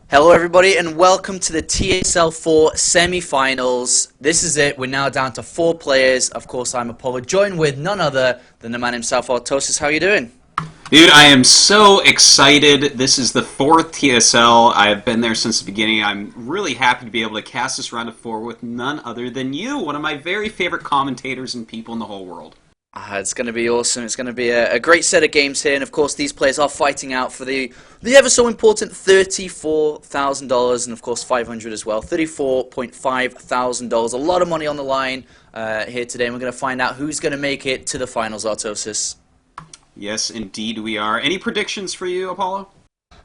Hello everybody and welcome to the TSL4 semi-finals. This is it, we're now down to 4 players. Of course I'm Apollo, joined with none other than the man himself, Artosis. How are you doing? Dude, I am so excited. This is the 4th TSL. I have been there since the beginning. I'm really happy to be able to cast this round of 4 with none other than you, one of my very favorite commentators and people in the whole world. It's going to be awesome. It's going to be a great set of games here, and of course these players are fighting out for the ever so important $34,000, and of course 500 as well. $34,500. A lot of money on the line here today, and we're going to find out who's going to make it to the finals, Artosis. Yes, indeed we are. Any predictions for you, Apollo?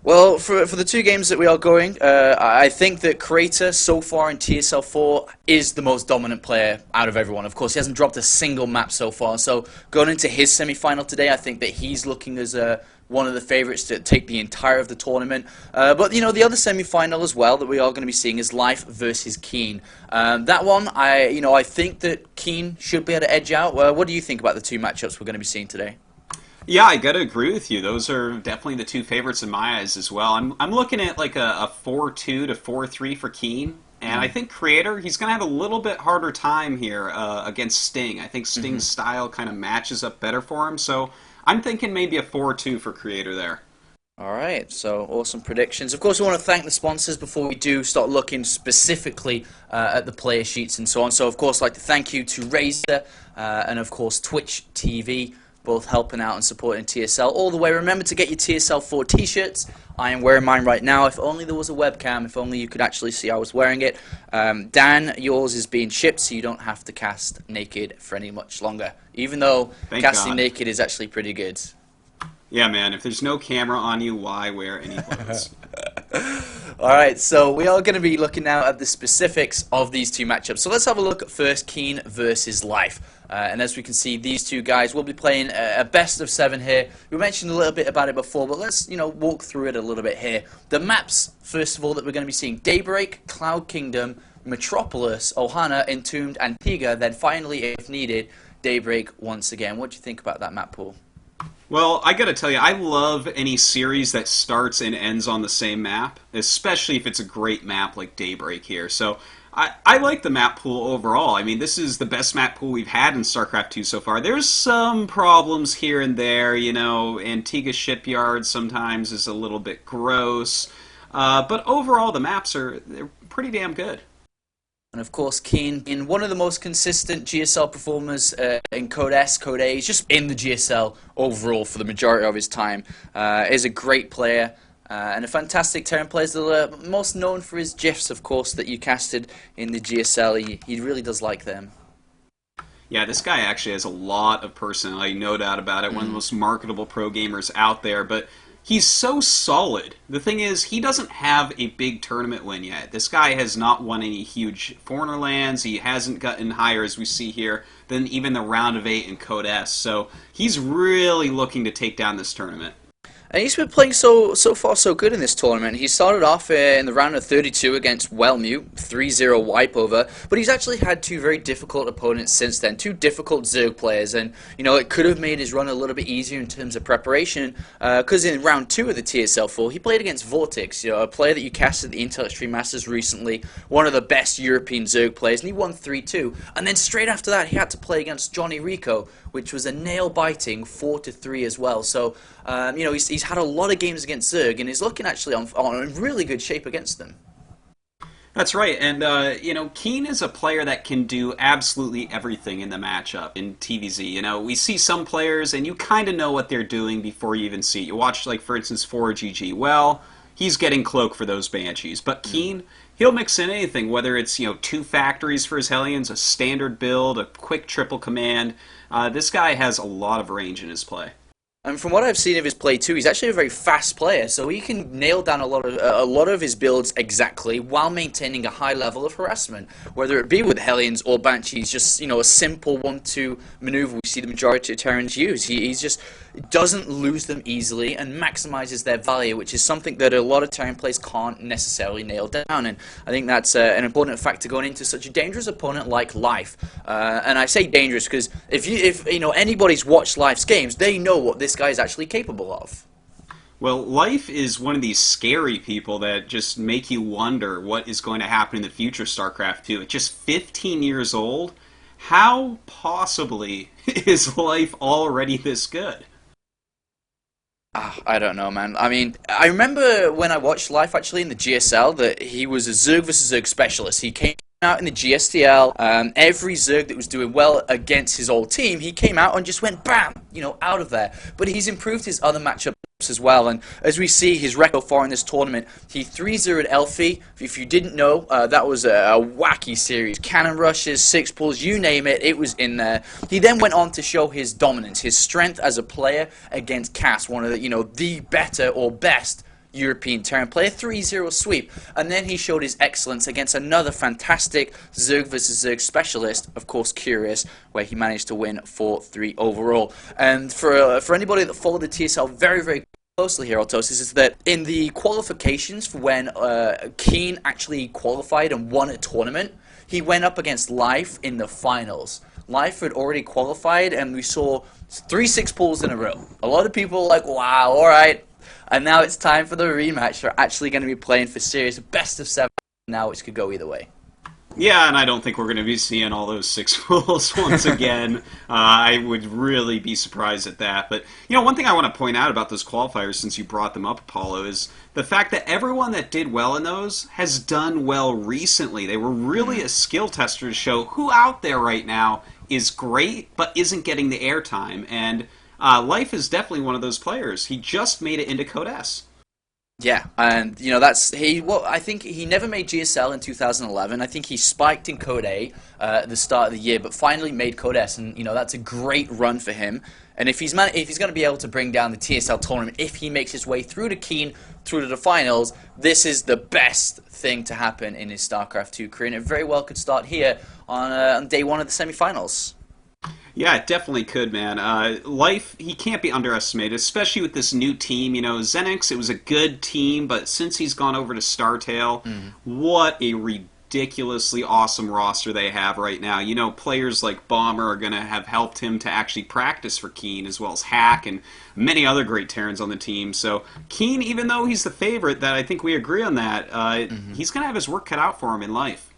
Well, for the 2 games that we are going, I think that Creator so far in TSL4 is the most dominant player out of everyone. Of course, he hasn't dropped a single map so far. So going into his semi-final today, I think that he's looking as one of the favorites to take the entire of the tournament. But you know, the other semi-final as well that we are going to be seeing is Life versus Keen. That one, I think that Keen should be able to edge out. What do you think about the 2 matchups we're going to be seeing today? Yeah, I gotta agree with you. Those are definitely the 2 favorites in my eyes as well. I'm looking at like a 4-2 to 4-3 for Keen. And I think Creator, he's going to have a little bit harder time here against Sting. I think Sting's style kind of matches up better for him. So I'm thinking maybe a 4-2 for Creator there. Alright, so awesome predictions. Of course, we want to thank the sponsors before we do start looking specifically at the player sheets and so on. So, of course, I'd like to thank you to Razer and, of course, Twitch TV, both helping out and supporting TSL all the way. Remember to get your TSL4 t-shirts. I am wearing mine right now. If only there was a webcam, if only you could actually see I was wearing it. Dan, yours is being shipped, so you don't have to cast naked for any much longer. Even though casting naked is actually pretty good. Yeah, man, if there's no camera on you, why wear any clothes? Alright, so we are going to be looking now at the specifics of these 2 matchups. So let's have a look at first Keen versus Life. And as we can see, these 2 guys will be playing a best of 7 here. We mentioned a little bit about it before, but let's walk through it a little bit here. The maps, first of all, that we're going to be seeing: Daybreak, Cloud Kingdom, Metropolis, Ohana, Entombed, Antigua. Then finally, if needed, Daybreak once again. What do you think about that map pool? Well, I gotta tell you, I love any series that starts and ends on the same map, especially if it's a great map like Daybreak here. So I like the map pool overall. I mean, this is the best map pool we've had in StarCraft 2 so far. There's some problems here and there, Antigua Shipyard sometimes is a little bit gross. But overall, the maps they're pretty damn good. And of course, Keen, being one of the most consistent GSL performers in Code S, Code A, he's just in the GSL overall for the majority of his time. Is a great player and a fantastic Terran player. He's most known for his GIFs, of course, that you casted in the GSL. He really does like them. Yeah, this guy actually has a lot of personality, no doubt about it. One of the most marketable pro gamers out there, but he's so solid. The thing is, he doesn't have a big tournament win yet. This guy has not won any huge foreigner lands. He hasn't gotten higher, as we see here, than even the round of 8 in Code S. So he's really looking to take down this tournament. And he's been playing so far so good in this tournament. He started off in the round of 32 against Wellmute, 3-0 wipe over, but he's actually had 2 very difficult opponents since then, 2 difficult Zerg players, and it could have made his run a little bit easier in terms of preparation, because in round 2 of the TSL4, he played against Vortex, a player that you cast at the Intel Extreme Masters recently, one of the best European Zerg players, and he won 3-2, and then straight after that, he had to play against Johnny Rico, which was a nail-biting 4-3 as well. So, he's had a lot of games against Zerg, and he's looking actually on really good shape against them. That's right, and Keen is a player that can do absolutely everything in the matchup in TVZ. We see some players, and you kind of know what they're doing before you even see it. You watch, like, for instance, 4GG. Well, he's getting cloak for those Banshees, but Keen, he'll mix in anything, whether it's 2 factories for his Hellions, a standard build, a quick triple command. This guy has a lot of range in his play. And from what I've seen of his play too, he's actually a very fast player, so he can nail down a lot of his builds exactly while maintaining a high level of harassment, whether it be with Hellions or Banshees. Just a simple 1-2 maneuver we see the majority of Terrans use. He's just doesn't lose them easily and maximizes their value, which is something that a lot of Terran players can't necessarily nail down. And I think that's an important factor going into such a dangerous opponent like Life. And I say dangerous because if anybody's watched Life's games, they know what this guy is actually capable of. Well, life is one of these scary people that just make you wonder what is going to happen in the future of StarCraft 2. At just 15 years old, how possibly is life already this good? I don't know, man. I mean, I remember when I watched Life actually in the GSL that he was a Zerg versus Zerg specialist. He came out in the GSTL. Every Zerg that was doing well against his old team, he came out and just went bam, out of there. But he's improved his other matchups as well. And as we see his record far in this tournament, he 3-0'd Elfie. If you didn't know, that was a wacky series. Cannon rushes, six pulls, you name it, it was in there. He then went on to show his dominance, his strength as a player against Cass, one of the better or best European Terran player, 3-0 sweep. And then he showed his excellence against another fantastic Zerg versus Zerg specialist, of course Curious, where he managed to win 4-3 overall. And for anybody that followed the TSL very, very closely here, Autosis, is that in the qualifications for when Keen actually qualified and won a tournament, he went up against Life in the finals. Life had already qualified, and we saw 3-6 pulls in a row. A lot of people were like, wow, alright. And now it's time for the rematch. They're actually going to be playing for serious best of 7 now, which could go either way. Yeah, and I don't think we're going to be seeing all those six pulls once again. I would really be surprised at that. But, one thing I want to point out about those qualifiers, since you brought them up, Apollo, is the fact that everyone that did well in those has done well recently. They were really a skill tester to show who out there right now is great, but isn't getting the airtime. And Life is definitely one of those players. He just made it into Code S. Yeah, and that's I think he never made GSL in 2011. I think he spiked in Code A at the start of the year, but finally made Code S, and that's a great run for him. And if he's going to be able to bring down the TSL tournament, if he makes his way through to Keen, through to the finals, this is the best thing to happen in his StarCraft 2 career, and it very well could start here on day one of the semifinals. Yeah, it definitely could, man. Life, he can't be underestimated, especially with this new team. Xenix, it was a good team, but since he's gone over to StarTale, what a ridiculously awesome roster they have right now. Players like Bomber are going to have helped him to actually practice for Keen, as well as Hack and many other great Terrans on the team. So Keen, even though he's the favorite, that I think we agree on that, he's going to have his work cut out for him in Life.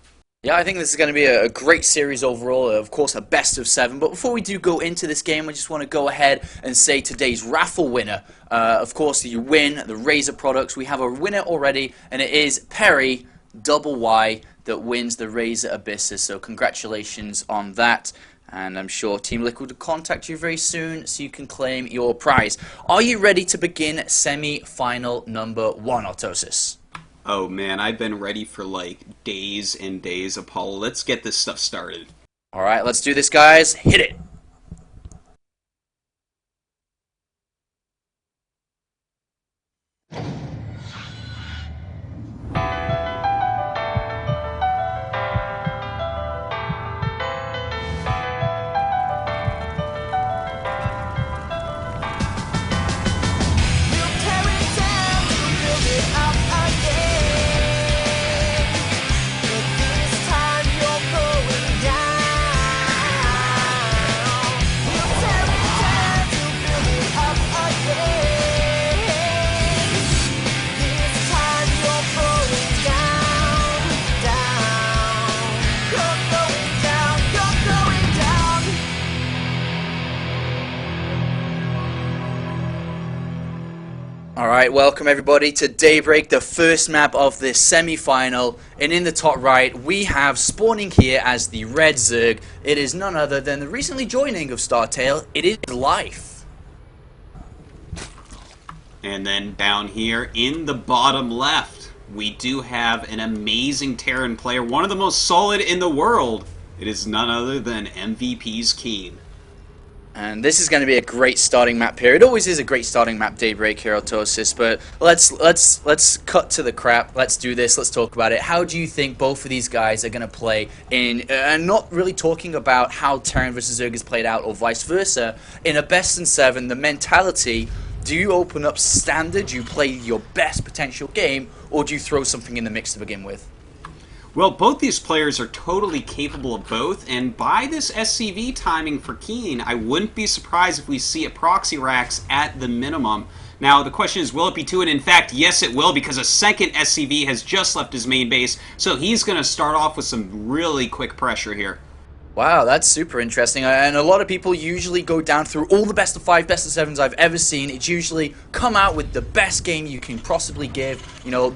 Yeah, I think this is going to be a great series overall, of course a best of 7, but before we do go into this game, I just want to go ahead and say today's raffle winner. Of course, you win the Razer products. We have a winner already, and it is Perry, double Y, that wins the Razer Abyssus, so congratulations on that. And I'm sure Team Liquid will contact you very soon so you can claim your prize. Are you ready to begin semi-final number 1, Autosis? Oh man, I've been ready for like days and days, Apollo. Let's get this stuff started. Alright, let's do this, guys. Hit it! Alright, welcome everybody to Daybreak, the first map of this semi-final. And in the top right, we have spawning here as the Red Zerg. It is none other than the recently joining of StarTale. It is Life. And then down here in the bottom left, we do have an amazing Terran player, one of the most solid in the world. It is none other than MVP's Keen. And this is going to be a great starting map here. It always is a great starting map, Daybreak, Herotosis, but let's cut to the crap. Let's do this. Let's talk about it. How do you think both of these guys are going to play in, and not really talking about how Terran versus Zerg is played out or vice versa, in a best in 7, the mentality, do you open up standard, do you play your best potential game, or do you throw something in the mix to begin with? Well, both these players are totally capable of both, and by this SCV timing for Keen, I wouldn't be surprised if we see a proxy racks at the minimum. Now, the question is, will it be 2? And in fact, yes, it will, because a second SCV has just left his main base, so he's going to start off with some really quick pressure here. Wow, that's super interesting. And a lot of people usually go down through all the best of 5, best of 7s I've ever seen. It's usually come out with the best game you can possibly give,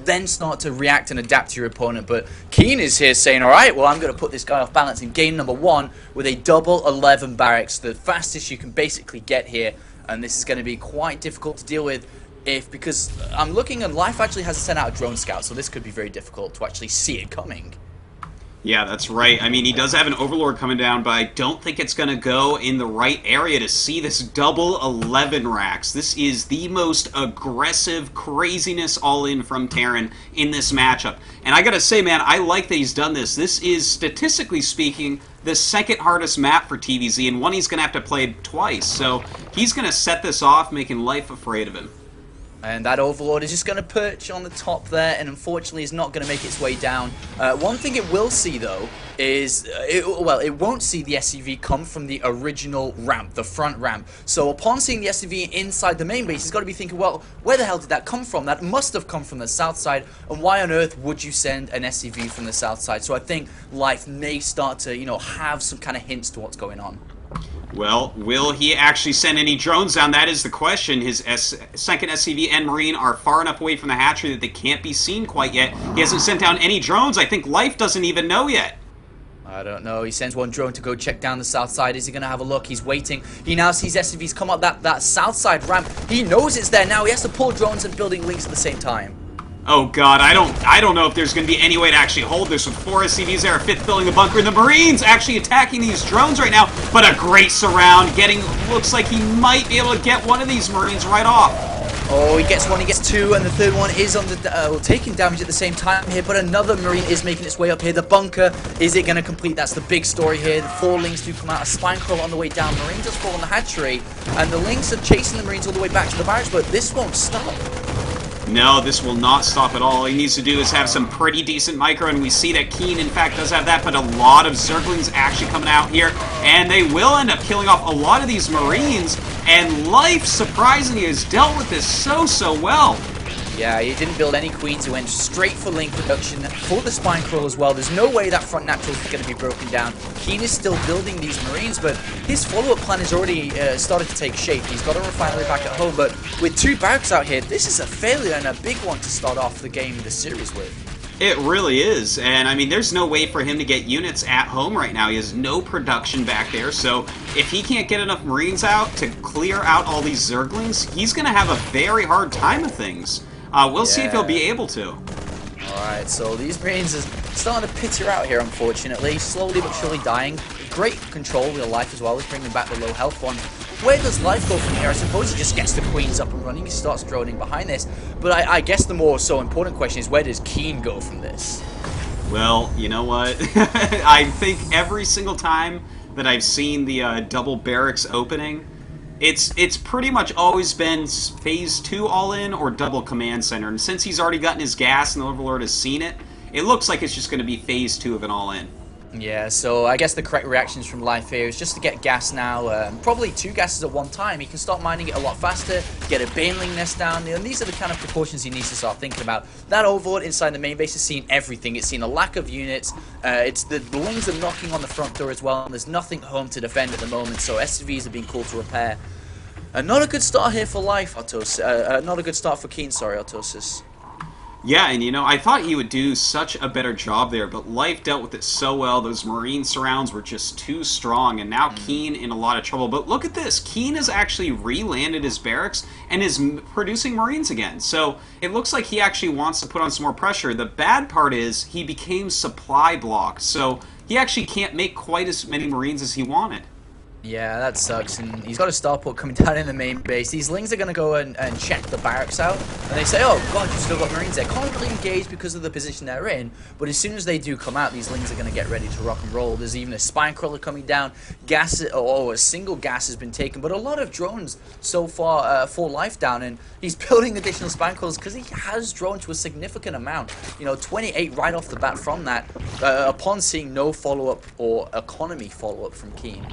then start to react and adapt to your opponent. But Keen is here saying, all right, well, I'm going to put this guy off balance in game number 1 with a double 11 barracks, the fastest you can basically get here. And this is going to be quite difficult to deal with because I'm looking and Life actually hasn't sent out a drone scout, so this could be very difficult to actually see it coming. Yeah, that's right. I mean, he does have an Overlord coming down, but I don't think it's going to go in the right area to see this double 11 racks. This is the most aggressive craziness all-in from Terran in this matchup. And I gotta say, man, I like that he's done this. This is, statistically speaking, the second hardest map for TVZ, and one he's going to have to play twice. So he's going to set this off, making Life afraid of him. And that Overlord is just going to perch on the top there, and unfortunately is not going to make its way down. One thing it will see, though, is, it won't see the SCV come from the original ramp, the front ramp. So upon seeing the SCV inside the main base, it's got to be thinking, well, where the hell did that come from? That must have come from the south side, and why on earth would you send an SCV from the south side? So I think Life may start to, have some kind of hints to what's going on. Well, will he actually send any drones down? That is the question. His second SCV and Marine are far enough away from the hatchery that they can't be seen quite yet. He hasn't sent down any drones. I think Life doesn't even know yet. I don't know. He sends one drone to go check down the south side. Is he going to have a look? He's waiting. He now sees SCVs come up that south side ramp. He knows it's there now. He has to pull drones and building links at the same time. Oh god, I don't know if there's going to be any way to actually hold this with 4 SCVs there, a 5th building the bunker, and the Marines actually attacking these drones right now, but a great surround, looks like he might be able to get one of these Marines right off. Oh, he gets one, he gets 2, and the third one is on the taking damage at the same time here, but another Marine is making its way up here. The bunker, is it going to complete? That's the big story here. The 4 Lings do come out, a spine crawl on the way down. Marine does fall on the hatchery, and the Lings are chasing the Marines all the way back to the barracks, but this won't stop. No, this will not stop at all. All he needs to do is have some pretty decent micro, and we see that Keen, in fact, does have that, but a lot of Zerglings actually coming out here, and they will end up killing off a lot of these Marines, and Life, surprisingly, has dealt with this so well. Yeah, he didn't build any queens. He went straight for link production for the spine crawl as well. There's no way that front natural is going to be broken down. Keen is still building these Marines, but his follow-up plan has already started to take shape. He's got a refinery back at home, but with 2 barracks out here, this is a failure and a big one to start off the game, the series with. It really is, and I mean, there's no way for him to get units at home right now. He has no production back there, so if he can't get enough Marines out to clear out all these Zerglings, he's going to have a very hard time of things. We'll see if he'll be able to. Alright, so these Marines are starting to peter out here, unfortunately. Slowly but surely dying. Great control with Life as well. He's bringing back the low health one. Where does Life go from here? I suppose he just gets the Queens up and running. He starts droning behind this. But I guess the more important question is, where does Keen go from this? Well, you know what? I think every single time that I've seen the double barracks opening, it's pretty much always been phase 2 all in or double command center, and since he's already gotten his gas and the Overlord has seen it, it looks like it's just going to be phase 2 of an all in. Yeah, so I guess the correct reactions from Life here is just to get gas now, probably 2 gases at one time. He can start mining it a lot faster, get a Baneling nest down, and these are the kind of precautions he needs to start thinking about. That Overlord inside the main base has seen everything. It's seen a lack of units, the Lings are knocking on the front door as well, and there's nothing home to defend at the moment, so SCVs are being called to repair. Not a good start here for Life, Artosis. Not a good start for Keen, sorry, Artosis. Yeah, and I thought he would do such a better job there, but Life dealt with it so well. Those Marine surrounds were just too strong, and now Keen in a lot of trouble. But look at this. Keen has actually re-landed his barracks and is producing Marines again. So it looks like he actually wants to put on some more pressure. The bad part is he became supply blocked, so he actually can't make quite as many Marines as he wanted. Yeah, that sucks, and he's got a starport coming down in the main base. These Lings are going to go and check the barracks out, and they say, oh god, you've still got Marines there. Can't really engage because of the position they're in, but as soon as they do come out, these Lings are going to get ready to rock and roll. There's even a spine crawler coming down. Gas, a single gas has been taken, but a lot of drones so far for Life down, and he's building additional spine crawlers because he has drones to a significant amount. 28 right off the bat from that, upon seeing no follow-up or economy follow-up from Keen.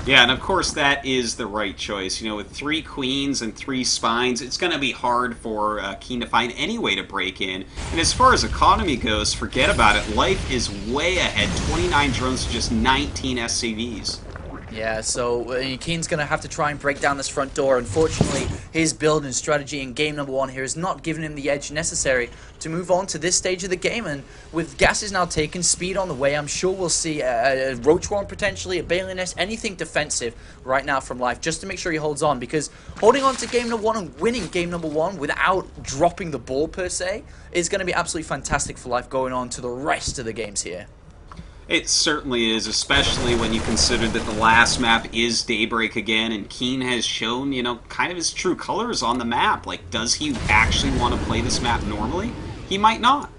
Yeah, and of course that is the right choice. You know, with 3 queens and 3 spines, it's going to be hard for Keen to find any way to break in. And as far as economy goes, forget about it. Life is way ahead. 29 drones to just 19 SCVs. Yeah, so Keen's going to have to try and break down this front door. Unfortunately, his build and strategy in game number 1 here has not given him the edge necessary to move on to this stage of the game. And with gases now taken, speed on the way, I'm sure we'll see a Roach Warren potentially, a Bailey Nest, anything defensive right now from Life, just to make sure he holds on. Because holding on to game number 1 and winning game number 1 without dropping the ball per se is going to be absolutely fantastic for Life going on to the rest of the games here. It certainly is, especially when you consider that the last map is Daybreak again, and Keen has shown, you know, kind of his true colors on the map. Like, does he actually want to play this map normally? He might not.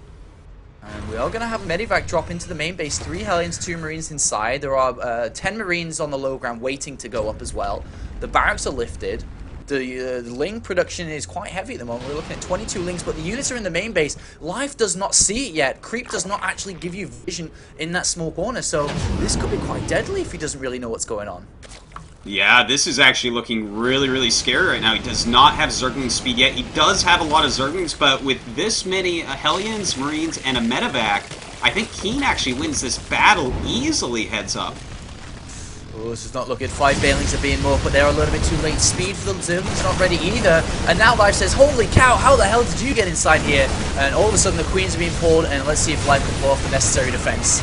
And we are going to have Medivac drop into the main base. 3 Hellions, 2 Marines inside. There are 10 Marines on the low ground waiting to go up as well. The barracks are lifted. The Ling production is quite heavy at the moment. We're looking at 22 Lings, but the units are in the main base. Life does not see it yet. Creep does not actually give you vision in that small corner, so this could be quite deadly if he doesn't really know what's going on. Yeah, this is actually looking really, really scary right now. He does not have Zergling speed yet. He does have a lot of Zerglings, but with this many Hellions, Marines, and a Medivac, I think Keen actually wins this battle easily, heads up. Oh, this is not looking. 5 Bailings are being more, but they're a little bit too late. Speed for the Zergling's not ready either. And now Life says, holy cow, how the hell did you get inside here? And all of a sudden the Queens are being pulled, and let's see if Life can pull off the necessary defense.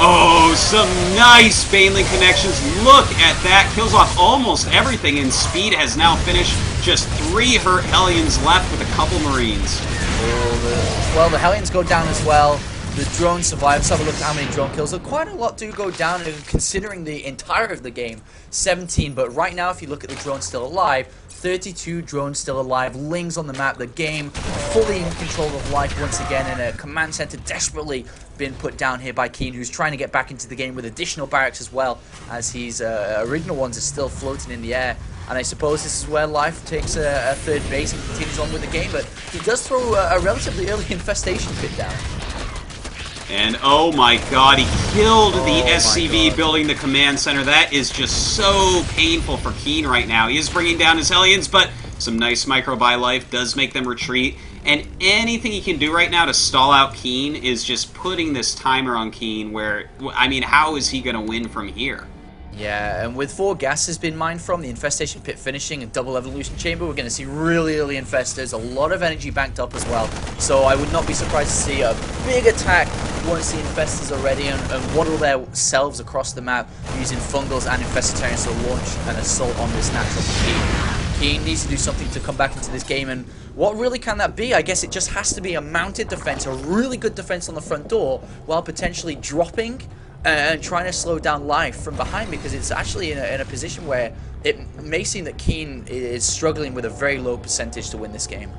Oh, some nice Baneling connections. Look at that. Kills off almost everything, and Speed has now finished. Just 3 hurt Hellions left with a couple Marines. Oh, well, the Hellions go down as well. The drone survives. Let's have a look at how many drone kills. So quite a lot do go down, considering the entire of the game. 17, but right now, if you look at the drone still alive, 32 drones still alive. Lings on the map. The game fully in control of Life once again, and a command center desperately been put down here by Keen, who's trying to get back into the game with additional barracks as well, as his original ones are still floating in the air. And I suppose this is where Life takes a third base and continues on with the game, but he does throw a relatively early infestation pit down. And oh my god, he killed the SCV building the command center. That is just so painful for Keen right now. He is bringing down his Hellions, but some nice micro by Life does make them retreat. And anything he can do right now to stall out Keen is just putting this timer on Keen where, I mean, how is he going to win from here? Yeah, and with 4 gases being mined from, the infestation pit finishing, and double evolution chamber, we're going to see really early infestors, a lot of energy banked up as well. So I would not be surprised to see a big attack once the infestors are ready and waddle themselves across the map using fungals and infestitarians to launch an assault on this natural Keen. Keen needs to do something to come back into this game, and what really can that be? I guess it just has to be a mounted defense, a really good defense on the front door, while potentially dropping and trying to slow down Life from behind, because it's actually in a position where it may seem that Keen is struggling with a very low percentage to win this game.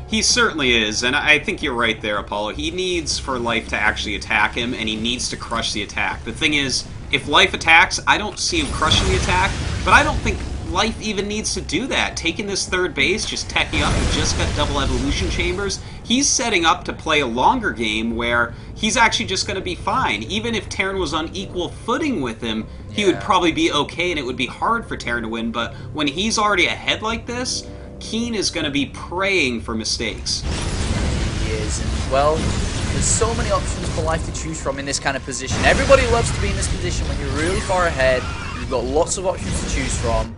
He certainly is, and I think you're right there, Apollo. He needs for Life to actually attack him, and he needs to crush the attack. The thing is, if Life attacks, I don't see him crushing the attack, but I don't think Life even needs to do that. Taking this third base, just teching up, he just got double evolution chambers. He's setting up to play a longer game where he's actually just going to be fine. Even if Terran was on equal footing with him, he would probably be okay, and it would be hard for Terran to win. But when he's already ahead like this, Keen is going to be praying for mistakes. He is, and well, there's so many options for Life to choose from in this kind of position. Everybody loves to be in this position when you're really far ahead. You've got lots of options to choose from.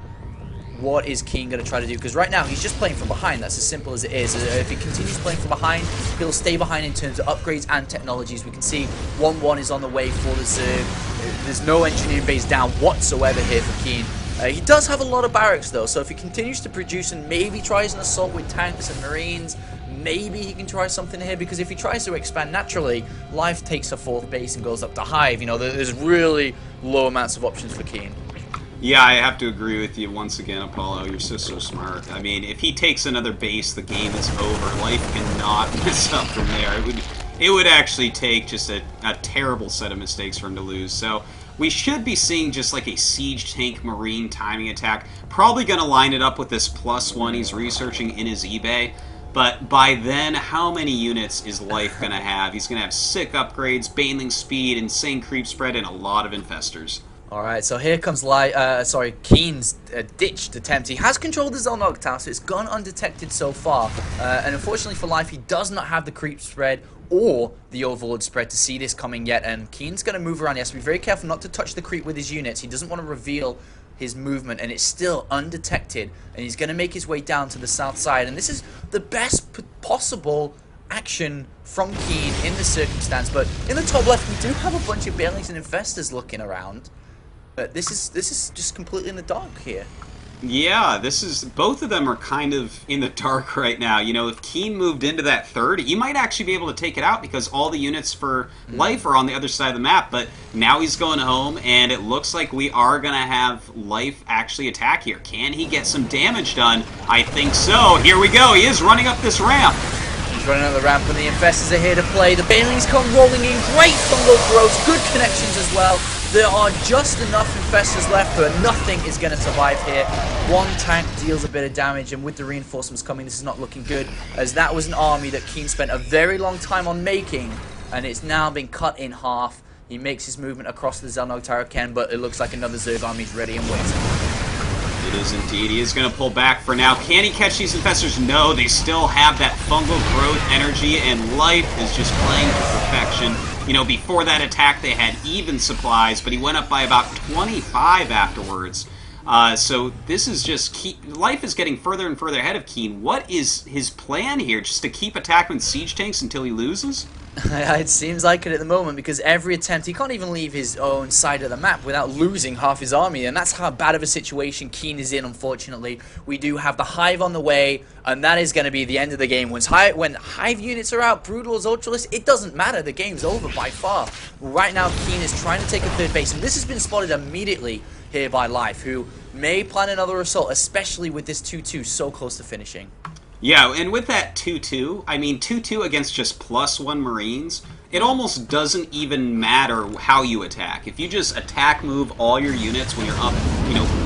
What is Keen going to try to do? Because right now he's just playing from behind. That's as simple as it is. If he continues playing from behind, he'll stay behind in terms of upgrades and technologies. We can see 1-1 is on the way for the Zerg. There's no engineering base down whatsoever here for Keen. He does have a lot of barracks though, so if he continues to produce and maybe tries an assault with tanks and Marines, maybe he can try something here, because if he tries to expand naturally, Life takes a 4th base and goes up to Hive. You know, there's really low amounts of options for Keen. Yeah, I have to agree with you once again, Apollo. You're so smart. I mean, if he takes another base, the game is over. Life cannot mess up from there. It would actually take just a terrible set of mistakes for him to lose. So we should be seeing just like a siege tank marine timing attack. Probably going to line it up with this +1 he's researching in his eBay. But by then, how many units is Life going to have? He's going to have sick upgrades, Baneling speed, insane creep spread, and a lot of infestors. Alright, so here comes Keen's ditched attempt. He has controlled the Zellnog Tower, so it's gone undetected so far. And unfortunately for Life, he does not have the creep spread or the overload spread to see this coming yet. And Keen's going to move around. He has to be very careful not to touch the creep with his units. He doesn't want to reveal his movement, and it's still undetected. And he's going to make his way down to the south side. And this is the best possible action from Keen in the circumstance. But in the top left, we do have a bunch of Bailings and Infestors looking around. But this is just completely in the dark here. Yeah, both of them are kind of in the dark right now. You know, if Keen moved into that third, he might actually be able to take it out because all the units for Life are on the other side of the map. But now he's going home, and it looks like we are going to have Life actually attack here. Can he get some damage done? I think so. Here we go. He is running up this ramp. He's running up the ramp, and the Infestors are here to play. The Bailings come rolling in. Great fungal growth. Good connections as well. There are just enough Infestors left, but nothing is going to survive here. One tank deals a bit of damage, and with the reinforcements coming, this is not looking good, as that was an army that Keen spent a very long time on making, and it's now been cut in half. He makes his movement across the Zellnog Tower again, but it looks like another Zerg army is ready and waiting. It is indeed. He is going to pull back for now. Can he catch these Infestors? No, they still have that fungal growth energy, and Life is just playing to perfection. You know, before that attack, they had even supplies, but he went up by about 25 afterwards. So this is just... Life is getting further and further ahead of Keen. What is his plan here? Just to keep attacking siege tanks until he loses? It seems like it at the moment, because every attempt, he can't even leave his own side of the map without losing half his army, and that's how bad of a situation Keen is in, unfortunately. We do have the Hive on the way, and that is going to be the end of the game. When Hive units are out, Brutals, Ultralists, it doesn't matter. The game's over by far. Right now, Keen is trying to take a third base, and this has been spotted immediately here by Life, who may plan another assault, especially with this 2-2 so close to finishing. Yeah, and with that 2-2, I mean, 2-2 against just +1 Marines, it almost doesn't even matter how you attack. If you just attack move all your units when you're up,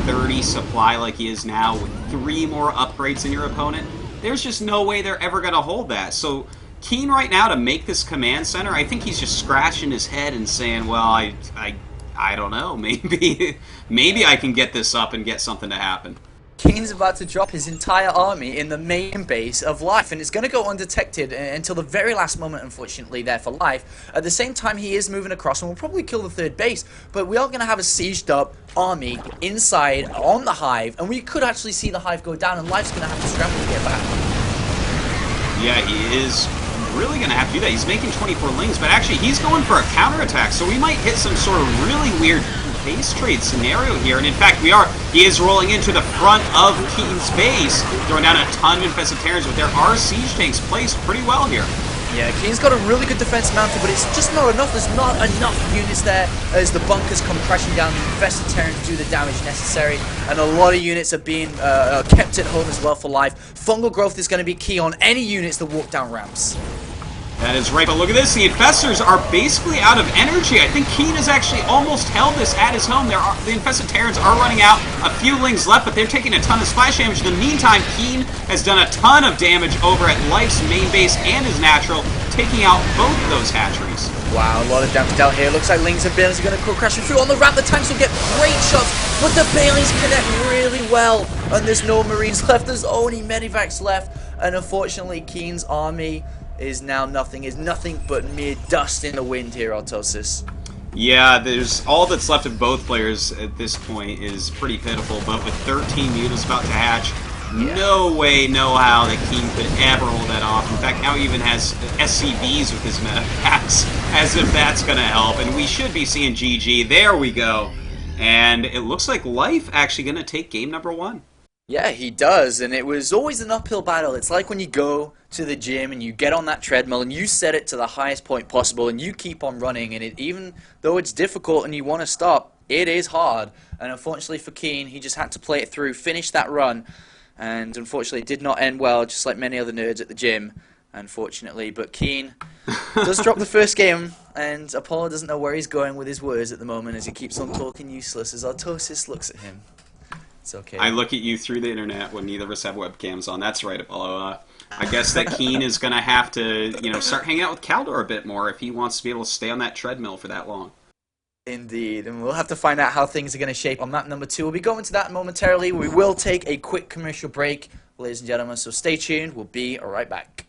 30 supply like he is now, with 3 more upgrades than your opponent, there's just no way they're ever going to hold that. So Keen right now to make this command center, I think he's just scratching his head and saying, well, I don't know, maybe I can get this up and get something to happen. Keen's about to drop his entire army in the main base of Life, and it's going to go undetected until the very last moment, unfortunately, there for Life. At the same time, he is moving across, and will probably kill the third base, but we are going to have a sieged up army inside on the Hive, and we could actually see the Hive go down, and Life's going to have to scramble to get back. Yeah, he is really going to have to do that. He's making 24 lings, but actually he's going for a counterattack, so we might hit some sort of really weird base trade scenario here, and in fact he is rolling into the front of Keen's base, throwing down a ton of infested Terrans, but there are siege tanks placed pretty well here. Yeah, Keen's got a really good defense mounted, but it's just not enough. There's not enough units there as the bunkers come crashing down. The infested Terrans do the damage necessary, and a lot of units are being kept at home as well for Life. Fungal growth is going to be key on any units that walk down ramps. That is right, but look at this. The Infestors are basically out of energy. I think Keen has actually almost held this at his home. The Infested Terrans are running out. A few lings left, but they're taking a ton of splash damage. In the meantime, Keen has done a ton of damage over at Life's main base and his natural, taking out both of those hatcheries. Wow, a lot of damage down here. Looks like Lings and Bailings are going to go crashing through on the ramp. The tanks will get great shots, but the Bailings connect really well, and there's no Marines left. There's only Medivacs left, and unfortunately, Keen's army is now nothing but mere dust in the wind here, Autosis. Yeah, there's all that's left of both players at this point is pretty pitiful, but with 13 units about to hatch, no way, no how that Keen could ever hold that off. In fact, now he even has SCVs with his metapacks, as if that's going to help, and we should be seeing GG. There we go. And it looks like Life actually going to take game number 1. Yeah, he does, and it was always an uphill battle. It's like when you go to the gym and you get on that treadmill and you set it to the highest point possible and you keep on running, and even though it's difficult and you want to stop, it is hard. And unfortunately for Keen, he just had to play it through, finish that run, and unfortunately it did not end well, just like many other nerds at the gym, unfortunately. But Keen does drop the first game, and Apollo doesn't know where he's going with his words at the moment as he keeps on talking useless as Autosis looks at him. It's okay. I look at you through the internet when neither of us have webcams on. That's right, Apollo. I guess that Keen is going to have to, start hanging out with Kaldor a bit more if he wants to be able to stay on that treadmill for that long. Indeed, and we'll have to find out how things are going to shape on map number 2. We'll be going to that momentarily. We will take a quick commercial break, ladies and gentlemen, so stay tuned. We'll be right back.